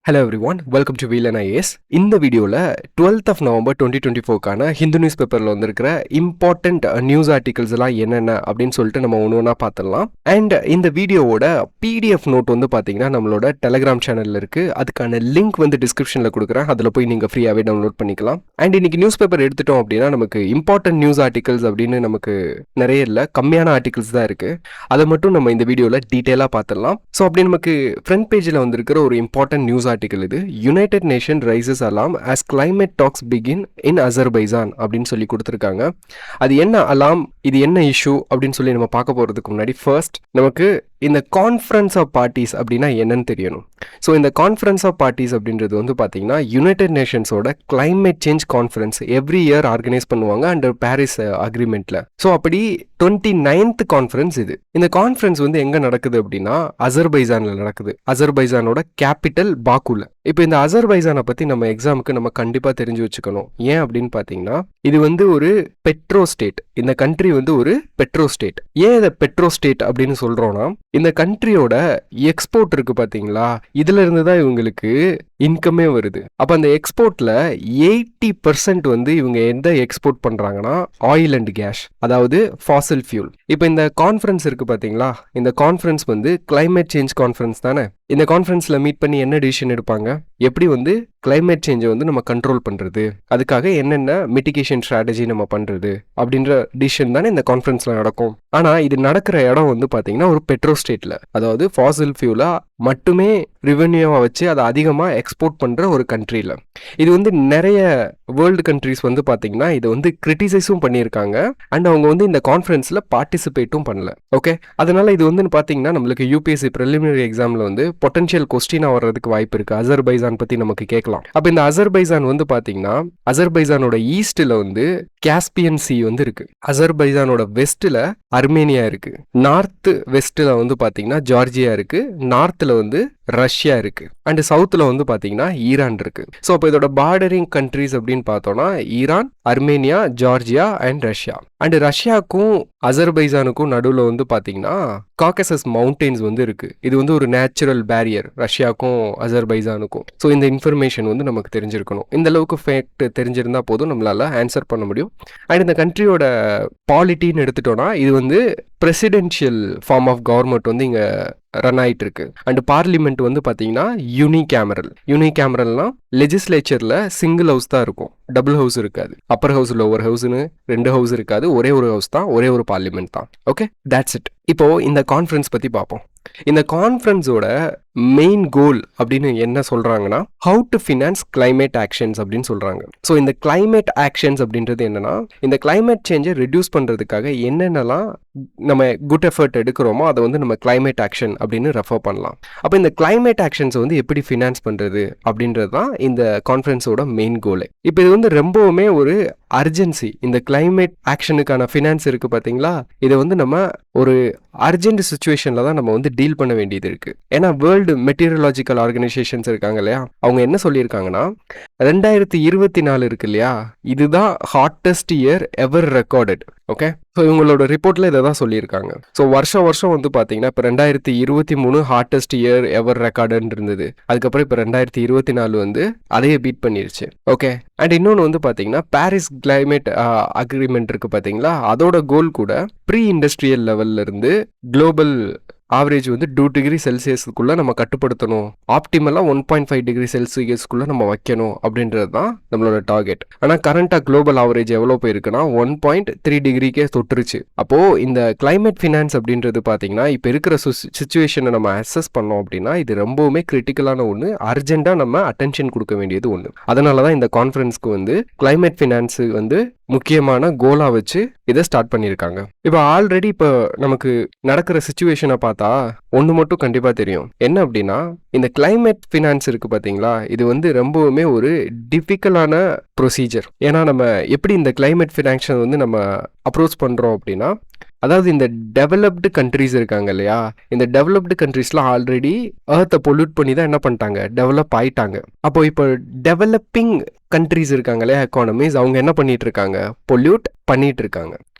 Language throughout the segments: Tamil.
Hello everyone, welcome to wheel and IAS. இந்த வீடியோவில் 12th of November 2024க்கான ஹிந்து நியூஸ் பேப்பரில் வந்திருக்கிற இம்பார்ட்டண்ட் நியூஸ் ஆர்டிகல்ஸ் எல்லாம் என்னென்ன அப்படின்னு சொல்லிட்டு நம்ம ஒன்று ஒன்றா பார்த்துடலாம். அண்ட் இந்த வீடியோவோட பிடிஎஃப் நோட் வந்து பார்த்தீங்கன்னா நம்மளோட டெலிகிராம் சேனலில் இருக்குது. அதுக்கான லிங்க் வந்து டிஸ்கிரிப்ஷனில் கொடுக்குறேன். அதில் போய் நீங்கள் ஃப்ரீயாகவே டவுன்லோட் பண்ணிக்கலாம். அண்ட் இன்னைக்கு நியூஸ் பேப்பர் எடுத்துட்டோம் அப்படின்னா நமக்கு இம்பார்ட்டன்ட் நியூஸ் ஆர்டிகல்ஸ் அப்படின்னு நமக்கு நிறைய இல்லை, கம்மியான ஆர்டிகல்ஸ் தான் இருக்குது. அதை மட்டும் நம்ம இந்த வீடியோவில் டீட்டெயிலாக பார்த்துடலாம். ஸோ அப்படி நமக்கு ஃப்ரண்ட் பேஜில் வந்திருக்கிற ஒரு இம்பார்ட்டன்ட் நியூஸ் ஆர்டிகல் இது. United nation rises Alam as climate talks begin in Azerbaijan அப்படின்னு சொல்லி கொடுத்துருக்காங்க. அது என்ன அலாம், இது என்ன இஷ்யூ அப்படின்னு சொல்லி நம்ம பார்க்க போகிறதுக்கு முன்னாடி ஃபர்ஸ்ட் நமக்கு இந்த கான்ஃபரன்ஸ் ஆஃப் பார்ட்டிஸ் அப்படின்னா என்னன்னு தெரியணும். ஸோ இந்த கான்ஃபரன்ஸ் ஆஃப் பார்ட்டிஸ் அப்படின்றது வந்து பார்த்தீங்கன்னா யுனைடெட் நேஷன்ஸோட climate change conference every year organise பண்ணுவாங்க அண்டர் பாரிஸ் அக்ரிமெண்ட்ல. ஸோ அப்படி 29th கான்ஃபரன்ஸ் இது. இந்த கான்ஃபரன்ஸ் வந்து எங்கே நடக்குது அப்படின்னா அசர்பைஜானில் நடக்குது. அசர்பைஜானோட கேபிட்டல் பாக்குல. இப்போ இந்த அசர்பைஜானை பற்றி நம்ம எக்ஸாமுக்கு நம்ம கண்டிப்பாக தெரிஞ்சு வச்சுக்கணும். ஏன் அப்படின்னு பார்த்தீங்கன்னா இது வந்து ஒரு பெட்ரோ ஸ்டேட். இந்த கண்ட்ரி வந்து ஒரு பெட்ரோ ஸ்டேட். ஏன் இதை பெட்ரோ ஸ்டேட் அப்படின்னு சொல்கிறோன்னா இந்த கண்ட்ரியோட எக்ஸ்போர்ட் இருக்கு பார்த்தீங்களா, இதுல இருந்து தான் இவங்களுக்கு இன்கமே வருது. அப்போ அந்த எக்ஸ்போர்ட்ல 80% வந்து இவங்க எந்த எக்ஸ்போர்ட் பண்றாங்கன்னா ஆயில் அண்ட் கேஸ், அதாவது ஃபாசில் ஃபியூல். இப்போ இந்த கான்ஃபரன்ஸ் இருக்கு பார்த்தீங்களா, இந்த கான்ஃபரன்ஸ் வந்து கிளைமேட் சேஞ்ச் கான்ஃபரன்ஸ் தானே. இந்த கான்ஃபரன்ஸ்ல மீட் பண்ணி என்ன டிசிஷன் எடுப்பாங்க, எப்படி வந்து கிளைமேட் சேஞ்சை வந்து நம்ம கண்ட்ரோல் பண்றது, அதுக்காக என்னென்ன மிட்டிகேஷன் ஸ்ட்ராட்டஜி நம்ம பண்றது அப்படின்ற டிசிஷன் தானே இந்த கான்ஃபரன்ஸ்ல நடக்கும். ஆனா இது நடக்கிற இடம் வந்து பாத்தீங்கன்னா ஒரு பெட்ரோ ஸ்டேட்ல, அதாவது ஃபாசில் ஃபியூலா மட்டுமே ரெவென்யூவை வச்சு அதை அதிகமாக எக்ஸ்போர்ட் பண்ணுற ஒரு கண்ட்ரியில். இது வந்து நிறைய வேர்ல்டு கண்ட்ரிஸ் வந்து பார்த்தீங்கன்னா இதை வந்து கிரிட்டிசைஸும் பண்ணியிருக்காங்க அண்ட் அவங்க வந்து இந்த கான்ஃபரன்ஸில் பார்ட்டிசிபேட்டும் பண்ணல. ஓகே, அதனால இது வந்து பார்த்தீங்கன்னா நம்மளுக்கு யூபிஎஸ்சி ப்ரிலிமினரி எக்ஸாமில் வந்து பொட்டன்ஷியல் கொஸ்டினாக வர்றதுக்கு வாய்ப்பு இருக்குது. அசர்பைஜான் பற்றி நமக்கு கேட்கலாம். அப்போ இந்த அசர்பைஜான் வந்து பார்த்தீங்கன்னா அசர்பைஜானோட ஈஸ்ட்டில் வந்து காஸ்பியன் சி வந்து இருக்கு. அசர்பைஜானோட வெஸ்ட்டில் அர்மேனியா இருக்கு. நார்த் வெஸ்ட்டில் வந்து பார்த்தீங்கன்னா ஜார்ஜியா இருக்கு. நார்த்தில் வந்து ரஷ்யா இருக்கு. அண்ட் சவுத்தில் வந்து பார்த்தீங்கன்னா ஈரான் இருக்கு. ஸோ அப்போ இதோட பார்டரிங் கண்ட்ரிஸ் அப்படின்னு பார்த்தோம்னா Iran, Armenia, Georgia and Russia. And ரஷ்யாவுக்கும் அசர்பைஜானுக்கும் நடுவில் வந்து பார்த்தீங்கன்னா காக்கசஸ் மவுண்டெயின்ஸ் வந்து இருக்கு. இது வந்து ஒரு நேச்சுரல் பேரியர் ரஷ்யாவுக்கும் அசர்பைஜானுக்கும். ஸோ இந்த இன்ஃபர்மேஷன் வந்து நமக்கு தெரிஞ்சிருக்கணும். இந்த அளவுக்கு ஃபேக்ட் தெரிஞ்சிருந்தா போதும் நம்மளால ஆன்சர் பண்ண முடியும். அண்ட் இந்த கண்ட்ரியோட பாலிட்டின்னு எடுத்துட்டோம்னா இது வந்து பிரசிடென்ஷியல் ஃபார்ம் ஆஃப் கவர்மெண்ட் வந்து இங்கே ரன் ஆகிட்டு இருக்கு. அண்ட் பார்லிமெண்ட் வந்து பார்த்தீங்கன்னா யூனிகேமரல். யூனிகேமரல்னா லெஜிஸ்லேச்சரில் சிங்கிள் ஹவுஸ் தான் இருக்கும், டபுள் ஹவுஸ் இருக்காது. அப்பர் ஹவுஸ், லோவர் ஹவுஸ்னு 2 ஹவுஸ் இருக்காது, ஒரே ஒரு ஹவுஸ் தான், ஒரே ஒரு பார்லிமெண்ட் தான். Okay, that's it. இப்போ இந்த கான்ஃபரன்ஸ் பற்றி பார்ப்போம். இந்த கான்ஃபரன்ஸோட மெயின் கோல் அப்படின்னு என்ன சொல்றாங்கன்னா how to finance climate actions அப்படின்னு சொல்றாங்க. ஸோ இந்த கிளைமேட் ஆக்ஷன்ஸ் அப்படின்றது என்னன்னா இந்த கிளைமேட் சேஞ்சை ரெடியூஸ் பண்றதுக்காக என்னென்னலாம் நம்ம குட் எஃபர்ட் எடுக்கிறோமோ அதை வந்து நம்ம கிளைமேட் ஆக்ஷன் அப்படின்னு ரெஃபர் பண்ணலாம். அப்போ இந்த கிளைமேட் ஆக்ஷன்ஸ் வந்து எப்படி ஃபினான்ஸ் பண்றது அப்படின்றது தான் இந்த கான்ஃபரன்ஸோட மெயின் கோலே. இப்போ இது வந்து ரொம்பவுமே ஒரு அர்ஜென்சி. இந்த கிளைமேட் ஆக்ஷனுக்கான ஃபினான்ஸ் இருக்கு பார்த்தீங்களா, இதை வந்து நம்ம ஒரு அர்ஜென்ட் சுச்சுவேஷன்ல தான் நம்ம வந்து டீல் பண்ண வேண்டியது இருக்கு. ஏன்னா வேர்ல்டு மெட்டீரியலாஜிக்கல் ஆர்கனைசேஷன்ஸ் இருக்காங்க இல்லையா, அவங்க என்ன சொல்லியிருக்காங்கன்னா 2024 இருக்கு இல்லையா, இதுதான் ஹாட்டஸ்ட் இயர் எவர் ரெக்கார்டட். ஓகே, ஸோ இவங்களோட ரிப்போர்ட்டில் இதை தான் சொல்லியிருக்காங்க. ஸோ வருஷம் வந்து பார்த்தீங்கன்னா இப்போ 2023 ஹாட்டஸ்ட் இயர் எவர் ரெக்கார்டுன்னு இருந்தது. அதுக்கப்புறம் இப்போ 2024 வந்து அதையே பீட் பண்ணிருச்சு. ஓகே, அண்ட் இன்னொன்று வந்து பார்த்தீங்கன்னா பாரிஸ் கிளைமேட் அக்ரிமெண்ட் இருக்கு பார்த்தீங்களா, அதோட கோல் கூட ப்ரீ இண்டஸ்ட்ரியல் லெவல்ல இருந்து குளோபல் ஆவரேஜ் வந்து 2 டிகிரி செல்சியஸ்க்குள்ள நம்ம கட்டுப்படுத்தணும், ஆப்டிமலாக 1.5 டிகிரி செல்சியஸ்க்குள்ள நம்ம வைக்கணும் அப்படின்றது தான் நம்மளோட டார்கெட். ஆனால் கரண்டாக குளோபல் ஆவரேஜ் எவ்வளோ போயிருக்குன்னா 1.3 டிகிரிக்கே தொட்டுருச்சு. அப்போது இந்த கிளைமேட் ஃபினான்ஸ் அப்படின்றது பார்த்தீங்கன்னா இப்போ இருக்கிற சுச்சுவேஷனை நம்ம அசஸ் பண்ணோம் அப்படின்னா இது ரொம்பவுமே கிரிட்டிக்கலான ஒன்று, அர்ஜென்ட்டாக நம்ம அட்டென்ஷன் கொடுக்க வேண்டியது ஒன்று. அதனால தான் இந்த கான்ஃபரன்ஸ்க்கு வந்து கிளைமேட் ஃபினான்ஸு வந்து முக்கியமான கோலா வச்சு இதை ஸ்டார்ட் பண்ணியிருக்காங்க. இப்போ ஆல்ரெடி இப்போ நமக்கு நடக்கிற சுச்சுவேஷனை பார்த்தா ஒன்று மட்டும் கண்டிப்பாக தெரியும். என்ன அப்படின்னா இந்த கிளைமேட் ஃபினான்ஸ் இருக்கு பார்த்தீங்களா, இது வந்து ரொம்பவுமே ஒரு டிஃபிகல்ட்டான ப்ரொசீஜர். ஏன்னா நம்ம எப்படி இந்த கிளைமேட் ஃபினான்ஸை வந்து நம்ம அப்ரோச் பண்ணுறோம் அப்படின்னா, அதாவது இந்த டெவலப்டு கண்ட்ரிஸ் இருக்காங்க இல்லையா, இந்த டெவலப்டு கண்ட்ரிஸ்லாம் ஆல்ரெடி எர்த்தை பொல்யூட் பண்ணி தான் என்ன பண்ணிட்டாங்க, டெவலப் ஆயிட்டாங்க. அப்போ இப்போ டெவலப்பிங் கண்ட்ரிஸ் இருக்காங்க இல்லையா எக்கானமிஸ், அவங்க என்ன பண்ணிட்டு இருக்காங்க, பொல்யூட் பண்ணிட்டு இருக்காங்க.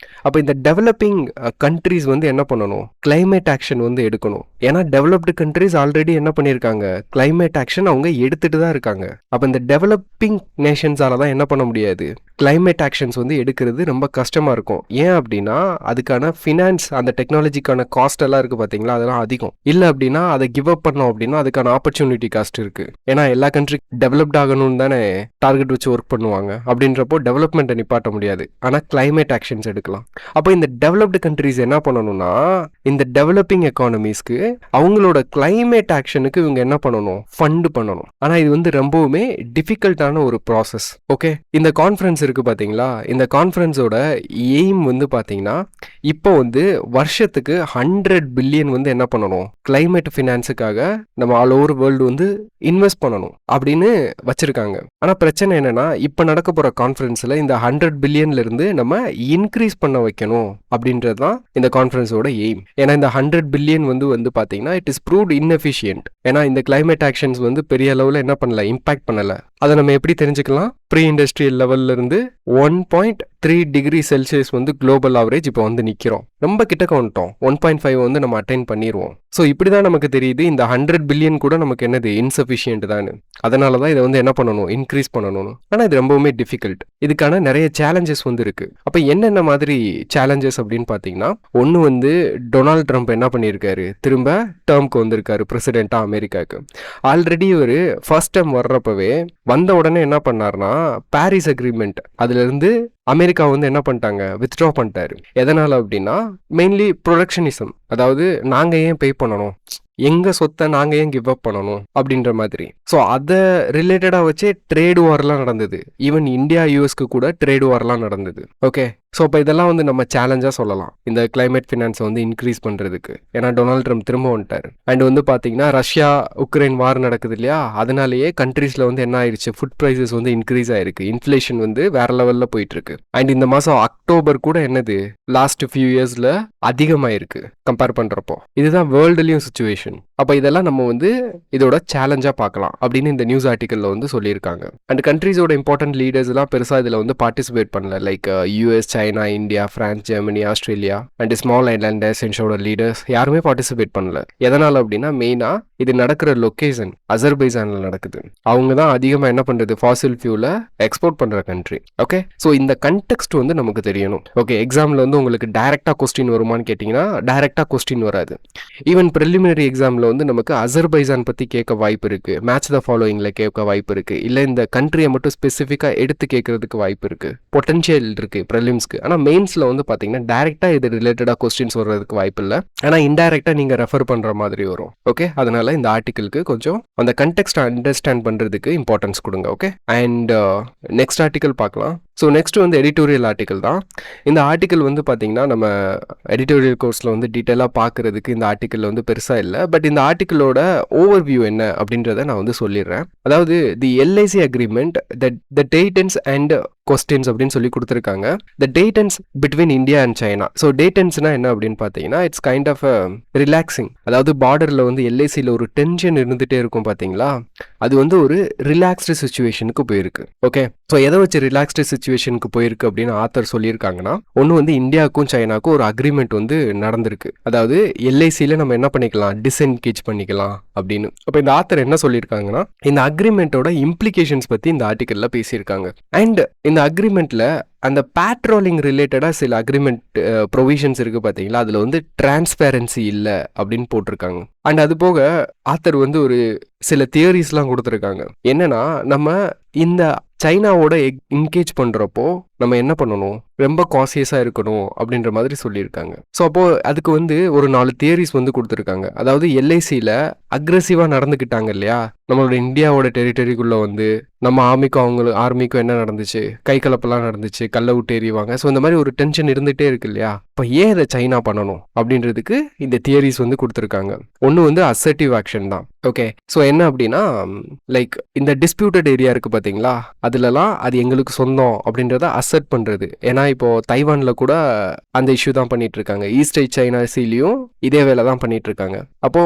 அப்போ இந்த டெவலப்பிங் கண்ட்ரீஸ் வந்து என்ன பண்ணணும், கிளைமேட் ஆக்ஷன் வந்து எடுக்கணும். ஏன்னா டெவலப்டு கண்ட்ரீஸ் ஆல்ரெடி என்ன பண்ணியிருக்காங்க, கிளைமேட் ஆக்ஷன் அவங்க எடுத்துட்டு தான் இருக்காங்க. அப்போ இந்த டெவலப்பிங் நேஷன்ஸால தான் என்ன பண்ண முடியாது, கிளைமேட் ஆக்ஷன்ஸ் வந்து எடுக்கிறது ரொம்ப கஷ்டமாக இருக்கும். ஏன் அப்படின்னா அதுக்கான ஃபினான்ஸ், அந்த டெக்னாலஜிக்கான காஸ்ட் எல்லாம் இருக்குது பார்த்தீங்களா, அதெல்லாம் அதிகம். இல்லை அப்படின்னா அதை கிவ் அப் பண்ணோம் அப்படின்னா அதுக்கான ஆப்பர்ச்சுனிட்டி காஸ்ட் இருக்குது. ஏன்னா எல்லா கண்ட்ரி டெவலப்ட் ஆகணும்னு தானே டார்கெட் வச்சு ஒர்க் பண்ணுவாங்க. அப்படின்றப்போ டெவலப்மெண்ட்டை நிப்பாட்ட முடியாது, ஆனால் கிளைமேட் ஆக்ஷன்ஸ் எடுக்கலாம். அப்போ இந்த டெவலப்டு கண்ட்ரிஸ் என்ன பண்ணணும்னா இந்த டெவலப்பிங் எக்கானமிஸ்க்கு அவங்களோட கிளைமேட் ஆக்ஷனுக்கு இவங்க என்ன பண்ணணும், ஃபண்டு பண்ணணும். ஆனால் இது வந்து ரொம்பவுமே டிஃபிகல்ட்டான ஒரு ப்ராசஸ். ஓகே, இந்த கான்ஃபரன்ஸ் இருக்கு பார்த்தீங்களா, இந்த கான்ஃபரன்ஸோட எய்ம் வந்து பார்த்தீங்கன்னா இப்போ வந்து வருஷத்துக்கு 100 பில்லியன் வந்து என்ன பண்ணணும், கிளைமேட் ஃபினான்ஸுக்காக நம்ம ஆல் ஓவர் வேர்ல்டு வந்து இன்வெஸ்ட் பண்ணணும் அப்படின்னு வச்சிருக்காங்க. ஆனால் பிரச்சனை என்னன்னா இப்போ நடக்க போகிற கான்ஃபரன்ஸில் இந்த 100 பில்லியன்ல இருந்து நம்ம இன்க்ரீஸ் பண்ண வைக்கணும் அப்படின்றது தான் இந்த கான்ஃபரன்ஸோட எய்ம். ஏன்னா இந்த 100 பில்லியன் வந்து பார்த்தீங்கன்னா இட் இஸ் ப்ரூவ்ட் இன்எஃபிஷியன்ட். ஏன்னா இந்த கிளைமேட் ஆக்ஷன்ஸ் வந்து பெரிய அளவில் என்ன பண்ணல, இம்பாக்ட் பண்ணல. அதை நம்ம எப்படி தெரிஞ்சுக்கலாம், ப்ரீ இண்டஸ்ட்ரியல் லெவல்ல இருந்து 1.3 டிகிரி செல்சியஸ் வந்து குளோபல் ஆவரேஜ் இப்போ வந்து நிற்கிறோம். ரொம்ப கிட்டக்க வந்துட்டோம். 1.5 வந்து நம்ம அட்டைன் பண்ணிடுவோம். ஸோ இப்படி தான் நமக்கு தெரியுது இந்த 100 பில்லியன் கூட நமக்கு என்னது, இன்சஃபிஷியன்ட் தான். அதனால தான் இதை வந்து என்ன பண்ணணும், இன்க்ரீஸ் பண்ணணும். ஆனால் இது ரொம்பவுமே டிஃபிகல்ட். இதுக்கான நிறைய சேலஞ்சஸ் வந்து இருக்கு. அப்போ என்னென்ன மாதிரி சேலஞ்சஸ் அப்படின்னு பார்த்தீங்கன்னா, ஒன்று வந்து டொனால்ட் ட்ரம்ப் என்ன பண்ணியிருக்காரு, திரும்ப டேர்ம்க்கு வந்திருக்காரு பிரசிடென்ட்டாக அமெரிக்காவுக்கு. ஆல்ரெடி ஒரு ஃபர்ஸ்ட் டைம் வர்றப்பவே வந்த உடனே என்ன பண்ணார்னா பாரிஸ் அக்ரிமெண்ட் அதுலேருந்து அமெரிக்கா வந்து என்ன பண்ணிட்டாங்க, வித்ட்ரா பண்ணிட்டாரு. எதனால் அப்படின்னா மெயின்லி ப்ரொடக்ஷனிசம், அதாவது நாங்கள் ஏன் பே பண்ணணும், எங்கள் சொத்தை நாங்கள் ஏன் கிவ் அப் பண்ணணும் அப்படின்ற மாதிரி. ஸோ அதை ரிலேட்டடாக வச்சே ட்ரேட் வார்லாம் நடந்தது. ஈவன் இந்தியா யூஎஸ்க்கு கூட ட்ரேட் வார்லாம் நடந்தது. ஓகே, ஸோ இப்போ இதெல்லாம் வந்து நம்ம சேலஞ்சாக சொல்லலாம் இந்த கிளைமேட் ஃபினான்ஸை வந்து இன்க்ரீஸ் பண்ணுறதுக்கு. ஏன்னா டொனால்ட் ட்ரம்ப் திரும்ப வந்துட்டார். அண்ட் வந்து பார்த்தீங்கன்னா ரஷ்யா உக்ரைன் வார் நடக்குது இல்லையா, அதனாலேயே கண்ட்ரீஸில் வந்து என்ன ஆயிடுச்சு, ஃபுட் ப்ரைஸஸ் வந்து இன்க்ரீஸ் ஆயிருக்கு, இன்ஃப்ளேஷன் வந்து வேற லெவலில் போயிட்டு இருக்கு. அண்ட் இந்த மாதம் அக்டோபர் கூட என்னது, லாஸ்ட் ஃபியூ இயர்ஸில் அதிகமாயிருக்கு கம்பேர் பண்ணுறப்போ. இதுதான் வேர்ல்டுலேயும் சுச்சுவேஷன். அப்போ இதெல்லாம் நம்ம வந்து இதோட சேலஞ்சாக பார்க்கலாம் அப்படின்னு இந்த நியூஸ் ஆர்டிக்கலில் வந்து சொல்லியிருக்காங்க. அண்ட் கண்ட்ரீஸோட இம்பார்ட்டன்ட் லீடர்ஸ் எல்லாம் பெருசாக இதில் வந்து பார்ட்டிசிபேட் பண்ணல. Like US, China, India, France, Germany, Australia and small island நேஷன்ஸோட லீடர்ஸ் யாருமே பார்ட்டிசிபேட் பண்ணல. எதனால் அப்படின்னா மெயினாக இது நடக்கிற லொக்கேஷன் அசர்பைஜானில் நடக்குது. அவங்க தான் அதிகமாக என்ன பண்ணுறது, ஃபாசில் ஃபியூலை எக்ஸ்போர்ட் பண்ணுற கண்ட்ரி. ஓகே, ஸோ இந்த கண்டெக்ஸ்ட் வந்து நமக்கு தெரியணும். ஓகே, எக்ஸாமில் வந்து உங்களுக்கு டைரெக்டாக கொஸ்டின் வருமானு கேட்டிங்கன்னா டைரெக்டாக கொஸ்டின் வராது. ஈவன் ப்ரிலிமினரி எக்ஸாமில் வந்து நமக்கு அசர்பைஜான் பற்றி கேட்க வாய்ப்பு இருக்குது, மேட்ச் த ஃபாலோயிங்கில் கேட்க வாய்ப்பு இருக்குது, இல்லை இந்த கண்ட்ரியை மட்டும் ஸ்பெசிஃபிக்காக எடுத்து கேட்கறதுக்கு வாய்ப்பு இருக்குது, பொட்டன்ஷியல் இருக்குது ப்ரிலிம்ஸ்க்கு. ஆனால் மெயின்ஸில் வந்து பார்த்தீங்கன்னா டைரெக்டாக இது ரிலேட்டடாக கொஸ்டின்ஸ் வர்றதுக்கு வாய்ப்பு இல்லை. ஆனால் இன்டைரக்டாக நீங்கள் ரெஃபர் பண்ணுற மாதிரி வரும். ஓகே, அதனால இந்த ஆர்டிக்கிளுக்கு கொஞ்சம் அந்த கண்டெக்ஸ்ட் அண்டர்ஸ்டாண்ட் பண்ணுறதுக்கு இம்பார்ட்டன்ஸ் கொடுங்க. ஓகே, அண்ட் நெக்ஸ்ட் ஆர்டிக்கல் பார்க்கலாம். ஸோ நெக்ஸ்ட் வந்து எடிட்டோரியல் ஆர்டிக்கல் தான். இந்த ஆர்டிக்கல் வந்து பார்த்தீங்கன்னா நம்ம எடிட்டோரியல் கோர்ஸில் வந்து டீட்டெயிலாக பார்க்குறதுக்கு இந்த ஆர்டிக்கல் வந்து பெருசாக இல்லை. பட் இந்த ஆர்டிக்கலோட ஓவர்வியூ என்ன அப்படின்றத நான் வந்து சொல்லிடுறேன். அதாவது the LAC agreement the detentes and questions அப்படின்னு சொல்லி கொடுத்துருக்காங்க. The detentes between India and China. So டேட்டன்ஸ்னா என்ன அப்படின்னு பார்த்தீங்கன்னா இட்ஸ் கைண்ட் ஆஃப் ரிலாக்ஸிங். அதாவது பார்டரில் வந்து எல்ஐசியில் ஒரு டென்ஷன் இருந்துகிட்டே இருக்கும் பார்த்தீங்களா, அது வந்து ஒரு ரிலாக்ஸ்டு சுச்சுவேஷனுக்கு போயிருக்கு. ஓகே, ஸோ எதை வச்சு ரிலாக்ஸ்டு சுச்சுவேஷனுக்கு போயிருக்கு அப்படின்னு ஆத்தர் சொல்லியிருக்காங்கன்னா, ஒன்று வந்து இந்தியாவுக்கும் சைனாக்கும் ஒரு அக்ரிமெண்ட் வந்து நடந்திருக்கு. அதாவது எல்ஐசியில் நம்ம என்ன பண்ணிக்கலாம், டிஸ்என்கேஜ் பண்ணிக்கலாம் அப்படின்னு. அப்போ இந்த ஆத்தர் என்ன சொல்லியிருக்காங்கன்னா இந்த அக்ரிமெண்ட்டோட இம்ப்ளிகேஷன்ஸ் பற்றி இந்த ஆர்டிக்கலில் பேசியிருக்காங்க. அண்ட் இந்த அக்ரிமெண்ட்டில் அந்த பேட்ரோலிங் ரிலேட்டடாக சில அக்ரிமெண்ட் ப்ரொவிஷன்ஸ் இருக்குது பார்த்தீங்களா, அதில் வந்து டிரான்ஸ்பேரன்சி இல்லை அப்படின்னு போட்டிருக்காங்க. அண்ட் அது போக ஆத்தர் வந்து ஒரு சில தியரிஸ்லாம் கொடுத்துருக்காங்க. என்னன்னா நம்ம இந்த சைனாவோட என்கேஜ் பண்ணுறப்போ நம்ம என்ன பண்ணணும், ரொம்ப காசியஸாக இருக்கணும் அப்படின்ற மாதிரி சொல்லியிருக்காங்க. ஸோ அப்போது அதுக்கு வந்து ஒரு 4 தியரிஸ் வந்து கொடுத்துருக்காங்க. அதாவது எல்ஐசியில் அக்ரெசிவாக நடந்துக்கிட்டாங்க இல்லையா, நம்மளோட இந்தியாவோட டெரிட்டரிக்குள்ளே வந்து நம்ம ஆர்மிக்கும் என்ன நடந்துச்சு, கை கலப்பெல்லாம் நடந்துச்சு, கல்லை விட்டு எறிவாங்க. ஸோ இந்த மாதிரி ஒரு டென்ஷன் இருந்துகிட்டே இருக்கு இல்லையா, இப்போ ஏன் இதை சைனா பண்ணணும் அப்படின்றதுக்கு இந்த தியரிஸ் வந்து கொடுத்துருக்காங்க. ஒன்று வந்து அசர்ட்டிவ் ஆக்ஷன் தான். ஓகே, ஸோ என்ன அப்படின்னா லைக் இந்த டிஸ்பியூட்டட் ஏரியா இருக்குது பார்த்தீங்களா, அதுலலாம் அது எங்களுக்கு சொந்தம் அப்படின்றத அசர்ட் பண்ணுறது. ஏன்னா இப்போ தைவான்ல கூட அந்த இஷ்யூ தான் பண்ணிட்டு இருக்காங்க. ஈஸ்ட் சைனா சீலையும் இதே வேலை தான் பண்ணிட்டு இருக்காங்க. அப்போ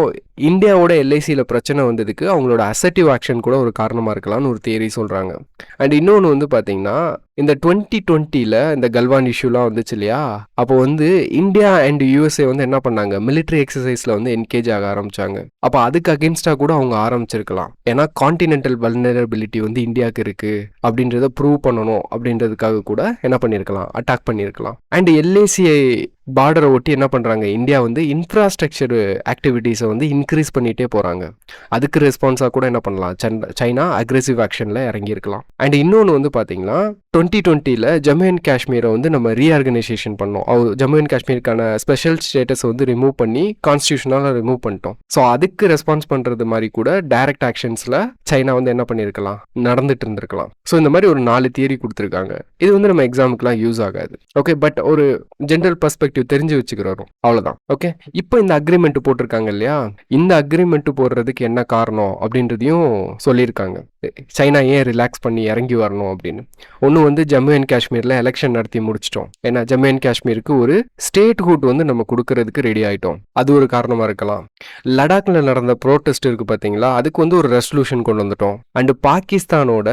இந்தியாவோட எல்ஐசியில் பிரச்சனை வந்ததுக்கு அவங்களோட அசர்ட்டிவ் ஆக்ஷன் கூட ஒரு காரணமாக இருக்கலாம்னு ஒரு தியரி சொல்கிறாங்க. அண்ட் இன்னொன்று வந்து பார்த்தீங்கன்னா, இந்த 2020 இந்த கல்வான் இஷ்யூலாம் வந்துச்சு இல்லையா, அப்போ வந்து இந்தியா அண்ட் யூஎஸ்ஏ வந்து என்ன பண்ணாங்க, மிலிட்ரி எக்ஸசைஸில் வந்து என்கேஜ் ஆக ஆரம்பிச்சாங்க. அப்போ அதுக்கு அகேன்ஸ்டாக கூட அவங்க ஆரம்பிச்சிருக்கலாம். ஏன்னா கான்டினென்டல் வல்னரபிலிட்டி வந்து இந்தியாவுக்கு இருக்கு அப்படின்றத ப்ரூவ் பண்ணணும் அப்படின்றதுக்காக கூட என்ன பண்ணியிருக்கலாம், அட்டாக் பண்ணியிருக்கலாம். அண்ட் எல்ஏசிஐ பார்டரை ஒட்டி என்ன பண்ணுறாங்க, இந்தியா வந்து இன்ஃப்ராஸ்ட்ரக்சர் ஆக்டிவிட்டீஸை வந்து இன்க்ரீஸ் பண்ணிகிட்டே போகிறாங்க. அதுக்கு ரெஸ்பான்ஸாக கூட என்ன பண்ணலாம், சைனா அக்ரெசிவ் ஆக்ஷனில் இறங்கியிருக்கலாம். அண்ட் இன்னொன்று வந்து பார்த்தீங்கன்னா 2020 ஜம்மு அண்ட் காஷ்மீரை வந்து நம்ம ரீஆர்கனைசேஷன் பண்ணோம். ஜம்மு அண்ட் காஷ்மீருக்கான ஸ்பெஷல் ஸ்டேட்டஸ் வந்து ரிமூவ் பண்ணி கான்ஸ்டியூஷனால் ரிமூவ் பண்ணிட்டோம். ஸோ அதுக்கு ரெஸ்பான்ஸ் பண்ணுறது மாதிரி கூட டைரக்ட் ஆக்ஷன்ஸில் சைனா வந்து என்ன பண்ணியிருக்கலாம், நடந்துட்டு இருந்திருக்கலாம். ஸோ இந்த மாதிரி ஒரு 4 தியரி கொடுத்துருக்காங்க. இது வந்து நம்ம எக்ஸாமுக்குலாம் யூஸ் ஆகாது. ஓகே, பட் ஒரு ஜென்ரல் பர்ஸ்பெக்டிவ் தெரிஞ்சு வச்சுக்கிறோம், அவ்வளவுதான். ஓகே, இப்போ இந்த அக்ரிமெண்ட் போட்டிருக்காங்க இல்லையா, இந்த அக்ரிமெண்ட் போடுறதுக்கு என்ன காரணம் அப்படின்றதையும் சொல்லியிருக்காங்க. சைனா ஏன் ரிலாக்ஸ் பண்ணி இறங்கி வரணும் அப்படின்னு. ஒன்று வந்து ஜம்மு அண்ட் காஷ்மீரில் எலெக்ஷன் நடத்தி முடிச்சிட்டோம். ஏன்னா ஜம்மு அண்ட் காஷ்மீருக்கு ஒரு ஸ்டேட்ஹுட் வந்து நம்ம கொடுக்கறதுக்கு ரெடி ஆகிட்டோம், அது ஒரு காரணமாக இருக்கலாம். லடாக்ல நடந்த ப்ரோட்டஸ்ட் இருக்கு பார்த்தீங்களா, அதுக்கு வந்து ஒரு ரெசல்யூஷன் கொண்டு வந்துட்டோம். அண்ட் பாகிஸ்தானோட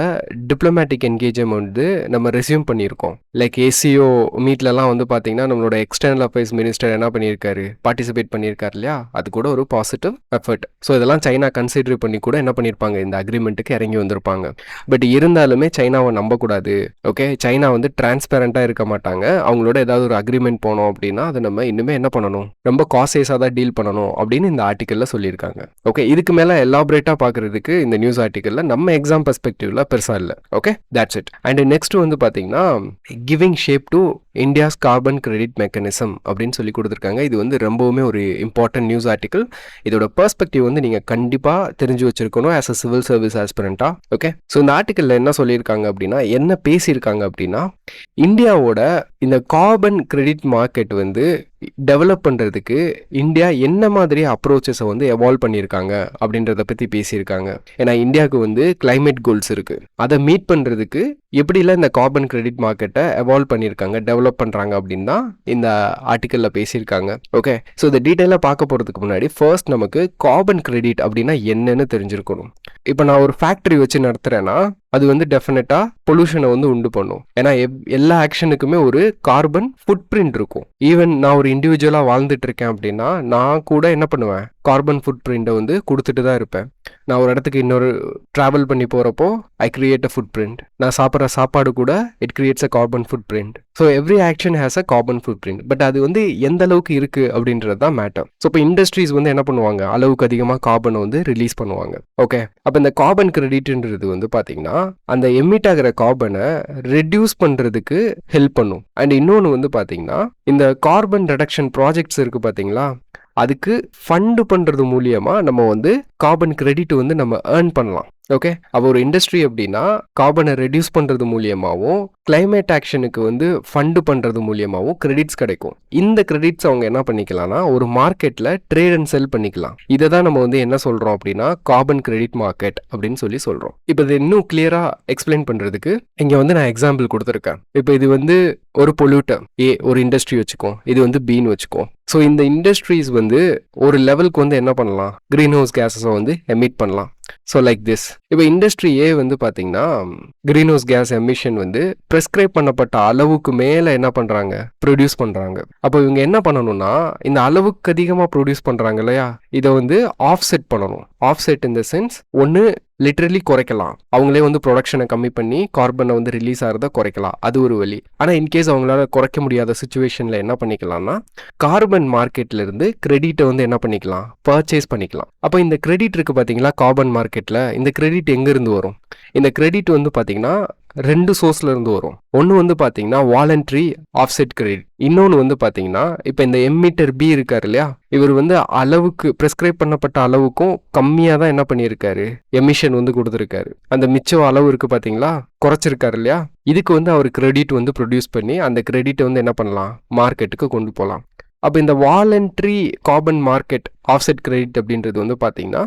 டிப்ளமேட்டிக் என்கேஜ்மெண்ட் வந்து நம்ம ரெஸ்யூம் பண்ணியிருக்கோம். லைக் ஏசிஓ மீட்லலாம் வந்து பார்த்தீங்கன்னா நம்மளோட எக்ஸ்டர்னல் அஃபேர்ஸ் மினிஸ்டர் என்ன பண்ணியிருக்காரு, பார்ட்டிசிபேட் பண்ணியிருக்காரு இல்லையா, அது கூட ஒரு பாசிட்டிவ் எஃபர்ட். ஸோ இதெல்லாம் சைனா கன்சிடர் பண்ணி கூட என்ன பண்ணியிருப்பாங்க, இந்த அக்ரிமெண்ட்டுக்கு இறங்கி வந்திருப்பாங்க. பட் இருந்தாலுமே சைனாவை நம்பக்கூடாது. ஓகே, சைனா வந்து டிரான்ஸ்பேரண்டாக இருக்க மாட்டாங்க. அவங்களோட ஏதாவது ஒரு அக்ரிமெண்ட் போனோம் அப்படின்னா அதை நம்ம இன்னுமே என்ன பண்ணணும், ரொம்ப காசேஸாக தான் டீல் பண்ணணும் அப்படின்னு இந்த ஆர்டிக்கலில் சொல்லியிருக்காங்க. ஓகே, இதுக்கு மேலே எலாபரேட்டாக பார்க்குறதுக்கு இந்த நியூஸ் ஆர்டிக்கலில் நம்ம எக்ஸாம் பெர்ஸ்பெக்டிவ்ல பெருசாக இல்லை. Okay, that's it. And next வந்து பார்த்தீங்கன்னா giving shape to India's carbon credit mechanism அப்படின்னு சொல்லி கொடுத்துருக்காங்க. இது வந்து ரொம்பவுமே ஒரு இம்பார்ட்டன்ட் நியூஸ் ஆர்டிக்கல். இதோட பெர்ஸ்பெக்டிவ் வந்து நீங்கள் கண்டிப்பாக தெரிஞ்சு வச்சிருக்கணும் ஆஸ் அ சிவில் சர்வீஸ் ஆஸ்பிரண்டா. ஓகே, ஸோ இந்த ஆர்டிக்கலில் என்ன சொல்லியிருக்காங்க அப்படின்னா, என்ன பேசியிருக்காங்க அப்படின்னா, இந்தியாவோட இந்த கார்பன் கிரெடிட் மார்க்கெட் வந்து டெவலப் பண்ணுறதுக்கு இந்தியா என்ன மாதிரி அப்ரோச்சஸை வந்து எவால்வ் பண்ணியிருக்காங்க அப்படின்றத பற்றி பேசியிருக்காங்க. ஏன்னா இந்தியாவுக்கு வந்து கிளைமேட் கோல்ஸ் இருக்குது, அதை மீட் பண்ணுறதுக்கு எப்படிலாம் இந்த கார்பன் கிரெடிட் மார்க்கெட்டை எவால்வ் பண்ணியிருக்காங்க, டெவலப் பண்ணுறாங்க அப்படின்னு தான் இந்த ஆர்டிக்கலில் பேசியிருக்காங்க. ஓகே, ஸோ இந்த டீட்டெயிலாக பார்க்க போகிறதுக்கு முன்னாடி ஃபர்ஸ்ட் நமக்கு கார்பன் கிரெடிட் அப்படின்னா என்னன்னு தெரிஞ்சிருக்கணும். இப்போ நான் ஒரு ஃபேக்ட்ரி வச்சு நடத்துகிறேன்னா அது வந்து டெஃபினட்டாக பொல்யூஷனை வந்து உண்டு பண்ணும். ஏன்னா எல்லா ஆக்ஷனுக்குமே ஒரு கார்பன் ஃபுட் பிரிண்ட் இருக்கும். ஈவன் நான் ஒரு இண்டிவிஜுவலாக வாழ்ந்துட்டு இருக்கேன் அப்படின்னா நான் கூட என்ன பண்ணுவேன், கார்பன் ஃபுட் பிரிண்ட்டை வந்து கொடுத்துட்டு தான் இருப்பேன். நான் ஒரு இடத்துக்கு இன்னொரு ட்ராவல் பண்ணி போகிறப்போ ஐ கிரியேட் அ ஃபுட் பிரிண்ட். நான் சாப்பிட்ற சாப்பாடு கூட it creates a carbon food print. So every action has a carbon food print. But அது வந்து எந்த அளவுக்கு இருக்குது அப்படின்றது தான் மேட்டர். ஸோ இப்போ இண்டஸ்ட்ரீஸ் வந்து என்ன பண்ணுவாங்க, அளவுக்கு அதிகமாக கார்பனை வந்து ரிலீஸ் பண்ணுவாங்க. ஓகே, அப்போ இந்த கார்பன் கிரெடிட்ன்றது வந்து பார்த்தீங்கன்னா அந்த எமிட் ஆகிற கார்பனை ரெடியூஸ் பண்ணுறதுக்கு ஹெல்ப் பண்ணும். அண்ட் இன்னொன்று வந்து பார்த்தீங்கன்னா இந்த கார்பன் ரெடக்ஷன் ப்ராஜெக்ட்ஸ் இருக்குது பார்த்தீங்களா, அதுக்கு ஃபண்டு பண்ணுறது மூலியமாக நம்ம வந்து கார்பன் கிரெடிட் வந்து நம்ம ஏர்ன் பண்ணலாம். ஓகே, அப்போ ஒரு இண்டஸ்ட்ரி அப்படின்னா கார்பனை ரெடியூஸ் பண்ணுறது மூலியமாகவும் கிளைமேட் ஆக்ஷனுக்கு வந்து ஃபண்டு பண்ணுறது மூலியமாகவும் கிரெடிட்ஸ் கிடைக்கும். இந்த கிரெடிட்ஸ் அவங்க என்ன பண்ணிக்கலாம்னா ஒரு மார்க்கெட்டில் ட்ரேட் அண்ட் செல் பண்ணிக்கலாம். இதை தான் நம்ம வந்து என்ன சொல்கிறோம் அப்படின்னா கார்பன் கிரெடிட் மார்க்கெட் அப்படின்னு சொல்லி சொல்கிறோம். இப்போ இதை இன்னும் கிளியராக எக்ஸ்பிளைன் பண்ணுறதுக்கு இங்கே வந்து நான் எக்ஸாம்பிள் கொடுத்துருக்கேன். இப்போ இது வந்து ஒரு பொல்யூட்டர் ஏ, ஒரு இண்டஸ்ட்ரி வச்சுக்கோம், இது வந்து பின்னு வச்சுக்கோம். ஸோ இந்த இண்டஸ்ட்ரீஸ் வந்து ஒரு லெவலுக்கு வந்து என்ன பண்ணலாம், க்ரீன் ஹவுஸ் கேஸஸை வந்து எமிட் பண்ணலாம். So like this. இப்போ இண்டஸ்ட்ரி ஏ வந்து பார்த்தீங்கன்னா க்ரீன் ஹவுஸ் கேஸ் எமிஷன் வந்து ப்ரெஸ்கிரைப் பண்ணப்பட்ட அளவுக்கு மேலே என்ன பண்ணுறாங்க, ப்ரொடியூஸ் பண்ணுறாங்க. அப்போ இவங்க என்ன பண்ணணும்னா இந்த அளவுக்கு அதிகமாக ப்ரொடியூஸ் பண்ணுறாங்க இல்லையா, இதை வந்து ஆஃப்செட் பண்ணணும். ஆஃப்செட் இன் த சென்ஸ் ஒன்று லிட்ரலி குறைக்கலாம், அவங்களே வந்து ப்ரொடக்ஷனை கம்மி பண்ணி கார்பனை வந்து ரிலீஸ் ஆகிறத குறைக்கலாம், அது ஒரு வழி. ஆனால் இன்கேஸ் அவங்களால குறைக்க முடியாத சுச்சுவேஷனில் என்ன பண்ணிக்கலாம்னா கார்பன் மார்க்கெட்ல இருந்து கிரெடிட்டை வந்து என்ன பண்ணிக்கலாம், பர்ச்சேஸ் பண்ணிக்கலாம். அப்போ இந்த கிரெடிட் இருக்குது பார்த்தீங்களா கார்பன் மார்க்கெட்டில், இந்த கிரெடிட் எங்கேருந்து வரும், இந்த கிரெடிட் வந்து பார்த்தீங்கன்னா 2 சோர்ஸ்ல இருந்து வரும். ஒன்று வந்து பார்த்தீங்கன்னா வாலண்டரி ஆஃப்செட் கிரெடிட், இன்னொன்று வந்து பார்த்தீங்கன்னா இப்போ இந்த எமிட்டர் பி இருக்காரு இல்லையா, இவர் வந்து அளவுக்கு ப்ரெஸ்கிரைப் பண்ணப்பட்ட அளவுக்கும் கம்மியாக தான் என்ன பண்ணியிருக்காரு, எமிஷன் வந்து கொடுத்துருக்காரு. அந்த மிச்சம் அளவு இருக்குது பார்த்தீங்களா, குறைச்சிருக்காரு இல்லையா, இதுக்கு வந்து அவர் கிரெடிட் வந்து ப்ரொடியூஸ் பண்ணி அந்த கிரெடிட்டை வந்து என்ன பண்ணலாம், மார்க்கெட்டுக்கு கொண்டு போகலாம். அப்போ இந்த voluntary carbon market offset credit அப்படின்றது வந்து பார்த்தீங்கன்னா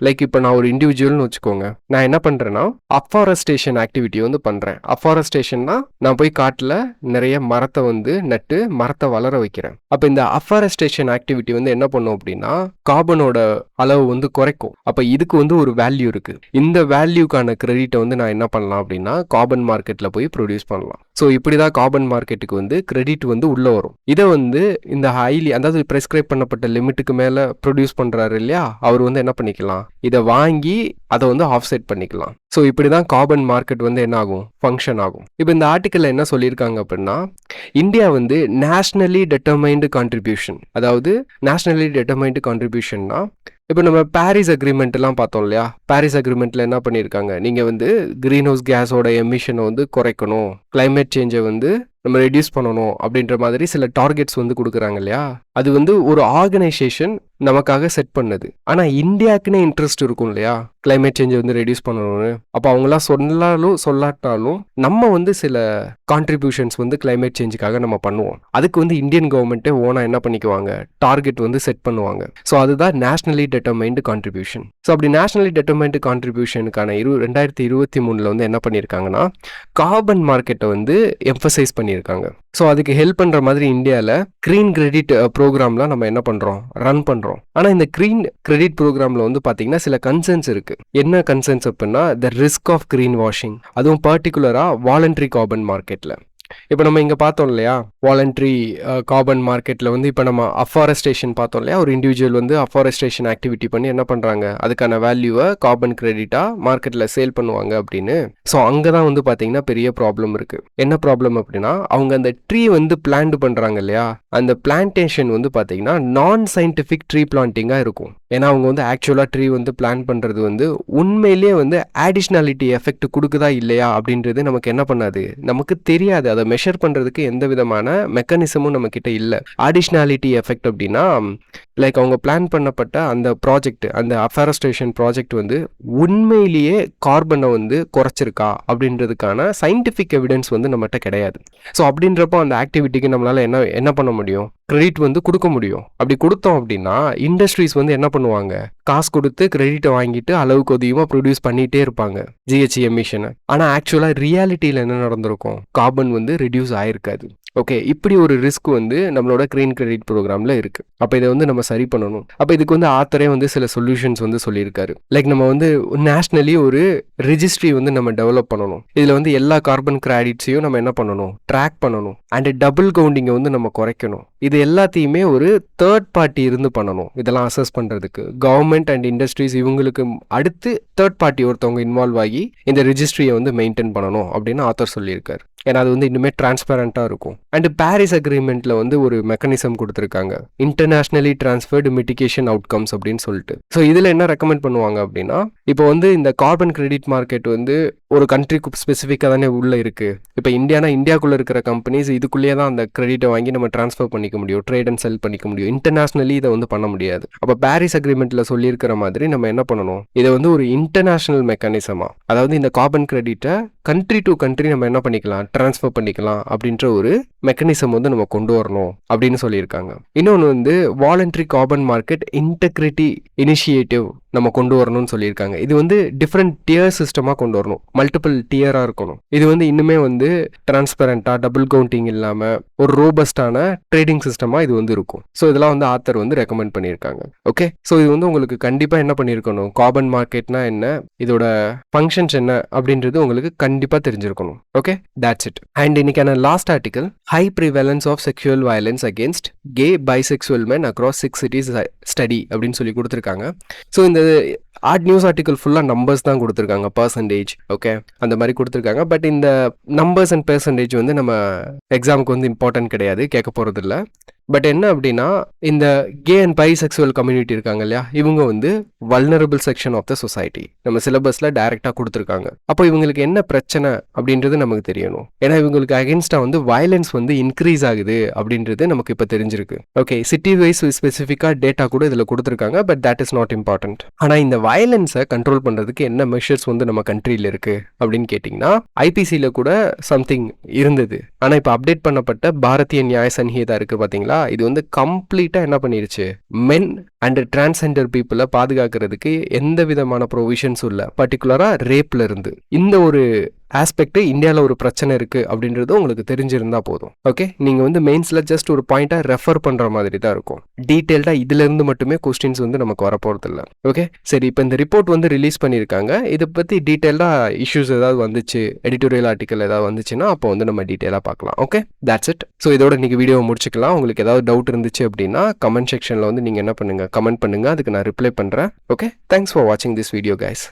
லைக் இப்போ நான் ஒரு இண்டிவிஜுவல்னு வச்சுக்கோங்க. நான் என்ன பண்ணுறேன்னா அஃபாரஸ்டேஷன் ஆக்டிவிட்டி வந்து பண்ணுறேன். அஃபாரஸ்டேஷன்னா நான் போய் காட்டில் நிறைய மரத்தை வந்து நட்டு மரத்தை வளர வைக்கிறேன். அப்போ இந்த அஃபாரஸ்டேஷன் ஆக்டிவிட்டி வந்து என்ன பண்ணும் அப்படின்னா கார்பனோட அளவு வந்து குறைக்கும். அப்போ இதுக்கு வந்து ஒரு வேல்யூ இருக்கு. இந்த வேல்யூக்கான கிரெடிட்டை வந்து நான் என்ன பண்ணலாம் அப்படின்னா கார்பன் மார்க்கெட்டில் போய் ப்ரொடியூஸ் பண்ணலாம். ஸோ இப்படி தான் கார்பன் மார்க்கெட்டுக்கு வந்து கிரெடிட் வந்து உள்ளே வரும். இதை வந்து இந்த ஹைலி அதாவது ப்ரெஸ்கிரைப் பண்ணப்பட்ட லிமிட்டுக்கு மேலே ப்ரொடியூஸ் பண்ணுறாரு இல்லையா, அவர் வந்து என்ன பண்ணிக்கலாம், இதை வாங்கி அதை வந்து ஆஃப்செட் பண்ணிக்கலாம். ஸோ இப்படி தான் கார்பன் மார்க்கெட் வந்து என்ன ஆகும், ஃபங்க்ஷன் ஆகும். இப்போ இந்த ஆர்டிக்கலில் என்ன சொல்லியிருக்காங்க அப்படின்னா இந்தியா வந்து நேஷ்னலி டெட்டர்மைன்டு கான்ட்ரிபியூஷன், அதாவது நேஷ்னலி டெட்டர்மைன்டு கான்ட்ரிபியூஷன்னா இப்போ நம்ம பாரிஸ் அக்ரிமெண்ட் எல்லாம் பார்த்தோம் இல்லையா, பாரிஸ் அக்ரிமெண்ட்ல என்ன பண்ணியிருக்காங்க, நீங்கள் வந்து கிரீன் ஹவுஸ் கேஸோட எமிஷனை வந்து குறைக்கணும், கிளைமேட் சேஞ்சை வந்து நம்ம ரெடியூஸ் பண்ணணும் அப்படின்ற மாதிரி சில டார்கெட்ஸ் வந்து கொடுக்குறாங்க இல்லையா. அது வந்து ஒரு ஆர்கனைசேஷன் நமக்காக செட் பண்ணது. ஆனால் இந்தியாவுக்குன்னே இன்ட்ரெஸ்ட் இருக்கும் இல்லையா கிளைமேட் சேஞ்சை வந்து ரெடியூஸ் பண்ணணும்னு. அப்போ அவங்களாம் சொன்னாலும் சொல்லாட்டாலும் நம்ம வந்து சில கான்ட்ரிபியூஷன்ஸ் வந்து கிளைமேட் சேஞ்சுக்காக நம்ம பண்ணுவோம். அதுக்கு வந்து இந்தியன் கவர்மெண்ட்டே ஓனாக என்ன பண்ணிக்குவாங்க, டார்கெட் வந்து செட் பண்ணுவாங்க. ஸோ அதுதான் நேஷனலி டெட்டர்மைன்டு கான்ட்ரிபியூஷன். ஸோ அப்படி நேஷனலி டெட்டர்மைன்டு கான்ட்ரிபியூஷனுக்கான 2023 வந்து என்ன பண்ணியிருக்காங்கன்னா கார்பன் மார்க்கெட்டை வந்து எம்பசைஸ் பண்ணியிருக்காங்க. ஸோ அதுக்கு ஹெல்ப் பண்ணுற மாதிரி இந்தியாவில் க்ரீன் கிரெடிட் ப்ரோக்ராம்லாம் நம்ம என்ன பண்ணுறோம், ரன் பண்ணுறோம். ஆனால் இந்த க்ரீன் கிரெடிட் ப்ரோக்ராமில் வந்து பார்த்தீங்கன்னா சில கன்சர்ன்ஸ் இருக்குது. என்ன கன்சர்ன்ஸ் அப்படின்னா the risk of greenwashing, அதுவும் பர்டிகுலராக வாலண்டரி கார்பன் மார்க்கெட்டில். இப்போ நம்ம இங்கே பார்த்தோம் இல்லையா வாலண்டரி கார்பன் மார்க்கெட்டில் வந்து இப்போ நம்ம அஃபாரஸ்டேஷன் பார்த்தோம் இல்லையா, ஒரு இண்டிவிஜுவல் வந்து அஃபாரஸ்டேஷன் ஆக்டிவிட்டி பண்ணி என்ன பண்ணுறாங்க, அதுக்கான வேல்யூவை கார்பன் கிரெடிட்டாக மார்க்கெட்டில் சேல் பண்ணுவாங்க அப்படின்னு. ஸோ அங்கே தான் வந்து பார்த்தீங்கன்னா பெரிய ப்ராப்ளம் இருக்குது. என்ன ப்ராப்ளம் அப்படின்னா அவங்க அந்த ட்ரீ வந்து பிளான்ட் பண்ணுறாங்க இல்லையா, அந்த பிளான்டேஷன் வந்து பார்த்தீங்கன்னா நான் சயின்டிஃபிக் ட்ரீ பிளான்டிங்காக இருக்கும். ஏன்னா அவங்க வந்து ஆக்சுவலாக ட்ரீ வந்து பிளான் பண்ணுறது வந்து உண்மையிலேயே வந்து ஆடிஷ்னாலிட்டி எஃபெக்ட் கொடுக்குதா இல்லையா அப்படின்றது நமக்கு என்ன பண்ணாது, நமக்கு தெரியாது. அதை மெஷர் பண்ணுறதுக்கு எந்த விதமான மெக்கானிசமும் நம்மக்கிட்ட இல்லை. ஆடிஷ்னாலிட்டி எஃபெக்ட் அப்படின்னா லைக் அவங்க பிளான் பண்ணப்பட்ட அந்த ப்ராஜெக்ட், அந்த அஃபாரஸ்டேஷன் ப்ராஜெக்ட் வந்து உண்மையிலேயே கார்பனை வந்து குறைச்சிருக்கா அப்படின்றதுக்கான சயின்டிஃபிக் எவிடன்ஸ் வந்து நம்மகிட்ட கிடையாது. ஸோ அப்படின்றப்போ அந்த ஆக்டிவிட்டிக்கு நம்மளால் என்ன பண்ண முடியும், கிரெடிட் வந்து கொடுக்க முடியும். அப்படி கொடுத்தோம் அப்படின்னா இண்டஸ்ட்ரீஸ் வந்து என்ன பண்ணுவாங்க, காசு கொடுத்து கிரெடிட்டை வாங்கிட்டு அளவுக்கு அதிகமாக ப்ரொடியூஸ் பண்ணிகிட்டே இருப்பாங்க ஜிஹெச்சி எமிஷனை. ஆனால் ஆக்சுவலாக ரியாலிட்டியில் என்ன நடந்திருக்கும், கார்பன் வந்து ரெடியூஸ் ஆயிருக்காது. ஓகே, இப்படி ஒரு ரிஸ்க் வந்து நம்மளோட க்ரீன் கிரெடிட் ப்ரோக்ராமில் இருக்குது. அப்போ இதை வந்து நம்ம சரி பண்ணணும். அப்போ இதுக்கு வந்து ஆத்தரே வந்து சில சொல்யூஷன்ஸ் வந்து சொல்லியிருக்காரு. லைக் நம்ம வந்து நேஷ்னலி ஒரு ரிஜிஸ்ட்ரி வந்து நம்ம டெவலப் பண்ணணும். இதில் வந்து எல்லா கார்பன் கிரெடிட்ஸையும் நம்ம என்ன பண்ணணும், ட்ராக் பண்ணணும். அண்ட் டபுள் கவுண்டிங்கை வந்து நம்ம குறைக்கணும். இது எல்லாத்தையுமே ஒரு தேர்ட் பார்ட்டி இருந்து பண்ணணும். இதெல்லாம் அசஸ் பண்ணுறதுக்கு கவர்மெண்ட் அண்ட் இண்டஸ்ட்ரீஸ் இவங்களுக்கு அடுத்து தேர்ட் பார்ட்டி ஒருத்தவங்க இன்வால்வ் ஆகி இந்த ரிஜிஸ்ட்ரியை வந்து மெயின்டைன் பண்ணணும் அப்படின்னு ஆத்தர் சொல்லியிருக்காரு. ஏன்னா அது வந்து இன்னுமே டிரான்ஸ்பரண்டாக இருக்கும். அண்ட் பாரிஸ் அக்ரிமெண்ட்டில் வந்து ஒரு மெக்கானிசம் கொடுத்துருக்காங்க, இன்டர்நேஷ்னலி டிரான்ஸ்ஃபர்டு மிட்டிகேஷன் அவுட்கம்ஸ் அப்படின்னு சொல்லிட்டு. ஸோ இதில் என்ன ரெக்கமெண்ட் பண்ணுவாங்க அப்படின்னா இப்போ வந்து இந்த கார்பன் கிரெடிட் மார்க்கெட் வந்து ஒரு கண்ட்ரிக்கு ஸ்பெசிஃபிக்காக தானே உள்ளே இருக்குது. இப்போ இந்தியாக்குள்ளே இருக்கிற கம்பெனிஸ் இதுக்குள்ளேயே தான் அந்த கிரெடிட்டை வாங்கி நம்ம ட்ரான்ஸ்ஃபர் பண்ணிக்க முடியும், ட்ரேட் அண்ட் செல் பண்ணிக்க முடியும். இன்டர்நேஷ்னலி இதை வந்து பண்ண முடியாது. அப்போ பாரிஸ் அக்ரிமெண்ட்டில் சொல்லியிருக்கிற மாதிரி நம்ம என்ன பண்ணணும், இதை வந்து ஒரு இன்டர்நேஷ்னல் மெக்கானிசமாக, அதாவது இந்த கார்பன் கிரெடிட்டை கண்ட்ரி டு கண்ட்ரி நம்ம என்ன பண்ணிக்கலாம், ட்ரான்ஸ்ஃபர் பண்ணிக்கலாம் அப்படின்ற ஒரு மெக்கானிசம் வந்து நம்ம கொண்டு வரணும் அப்படின்னு சொல்லியிருக்காங்க. இன்னொன்று வந்து voluntary carbon market integrity initiative நம்ம கொண்டு வரணும்னு சொல்லியிருக்காங்க. இது வந்து டிஃப்ரெண்ட் டியர் சிஸ்டமாக கொண்டு வரணும், மல்டிபிள் டியராக இருக்கணும். இது வந்து இன்னுமே வந்து டிரான்ஸ்பரண்டாக டபுள் கவுண்டிங் இல்லாமல் ஒரு ரோபஸ்டான ட்ரேடிங் சிஸ்டமாக இது வந்து இருக்கும். ஸோ இதெல்லாம் வந்து ஆத்தர் வந்து ரெக்கமெண்ட் பண்ணியிருக்காங்க. ஓகே, ஸோ இது வந்து உங்களுக்கு கண்டிப்பாக என்ன பண்ணியிருக்கணும், கார்பன் மார்க்கெட்னா என்ன, இதோட ஃபங்க்ஷன்ஸ் என்ன அப்படின்றது உங்களுக்கு கண்டிப்பாக தெரிஞ்சிருக்கணும். Okay, that's it. அண்ட் இன்னைக்கான last article, high prevalence of sexual violence against gay bisexual men across 6 cities study அப்படின்னு சொல்லி கொடுத்துருக்காங்க. ஸோ இந்த நியூஸ் ஆர்டிக்கல் ஃபுல்லாக நம்பர்ஸ் தான் கொடுத்துருக்காங்க, பர்சன்டேஜ். ஓகே, அந்த மாதிரி கொடுத்துருக்காங்க. பட் இந்த நம்பர்ஸ் அண்ட் பெர்சன்டேஜ் வந்து நம்ம எக்ஸாமுக்கு வந்து இம்பார்ட்டன்ட் கிடையாது, கேட்க போகிறது இல்லை. பட் என்ன அப்படின்னா இந்த கே அண்ட் பைசெக்சுவல் கம்யூனிட்டி இருக்காங்க இல்லையா, இவங்க வந்து vulnerable section of the society நம்ம சிலபஸில் டைரெக்டாக கொடுத்துருக்காங்க. அப்போ இவங்களுக்கு என்ன பிரச்சனை அப்படின்றது நமக்கு தெரியணும். ஏன்னா இவங்களுக்கு அகேன்ஸ்டாக வந்து வயலன்ஸ் வந்து இன்க்ரீஸ் ஆகுது அப்படின்றது நமக்கு இப்போ தெரிஞ்சிருக்கு. ஓகே, சிட்டி வைஸ் ஸ்பெசிஃபிக்காக டேட்டா கூட இதில் கொடுத்துருக்காங்க, but that is not important. ஆனால் இந்த வயலன்ஸை கண்ட்ரோல் பண்ணுறதுக்கு என்ன மெஷர்ஸ் வந்து நம்ம கண்ட்ரியில் இருக்குது அப்படின்னு கேட்டிங்கன்னா ஐபிசியில் கூட சம்திங் இருந்தது. ஆனால் இப்போ அப்டேட் பண்ணப்பட்ட பாரதிய நியாய சன்ஹிதா இருக்குது பார்த்தீங்களா, இது வந்து கம்ப்ளீட்டாக என்ன பண்ணிருச்சு, மென் அண்ட் டிரான்ஸ்ஜெண்டர் பீப்புளை பாதுகாக்கிறதுக்கு எந்த விதமான ப்ரொவிஷன்ஸும் இல்லை, பர்டிகுலராக ரேப்ல இருந்து. இந்த ஒரு ஆஸ்பெக்ட் இந்தியாவில் ஒரு பிரச்சனை இருக்குது அப்படின்றது உங்களுக்கு தெரிஞ்சிருந்தா போதும். ஓகே, நீங்கள் வந்து மெயின்ஸில் ஜஸ்ட் ஒரு பாயிண்ட்டாக ரெஃபர் பண்ணுற மாதிரி தான் இருக்கும். டீட்டெயில்டாக இதுலேருந்து மட்டுமே கொஸ்டின்ஸ் வந்து நமக்கு வரப்போகிறது இல்லை. ஓகே, சரி, இப்போ இந்த ரிப்போர்ட் வந்து ரிலீஸ் பண்ணியிருக்காங்க. இதை பற்றி டீட்டெயில்டாக இஷ்யூஸ் ஏதாவது வந்துச்சு, எடிட்டோரியல் ஆர்டிக்கல் ஏதாவது வந்துச்சுன்னா அப்போ வந்து நம்ம டீட்டெயிலாக பார்க்கலாம். Okay, that's it. ஸோ இதோட நீங்கள் வீடியோவை முடிச்சுக்கலாம். உங்களுக்கு ஏதாவது டவுட் இருந்துச்சு அப்படின்னா கமெண்ட் செக்ஷனில் வந்து நீங்கள் என்ன பண்ணுங்கள், கமெண்ட் பண்ணுங்கள், அதுக்கு நான் ரிப்ளை பண்ணுறேன். ஓகே, தேங்க்ஸ் ஃபார் வாட்சிங் திஸ் வீடியோ கைஸ்.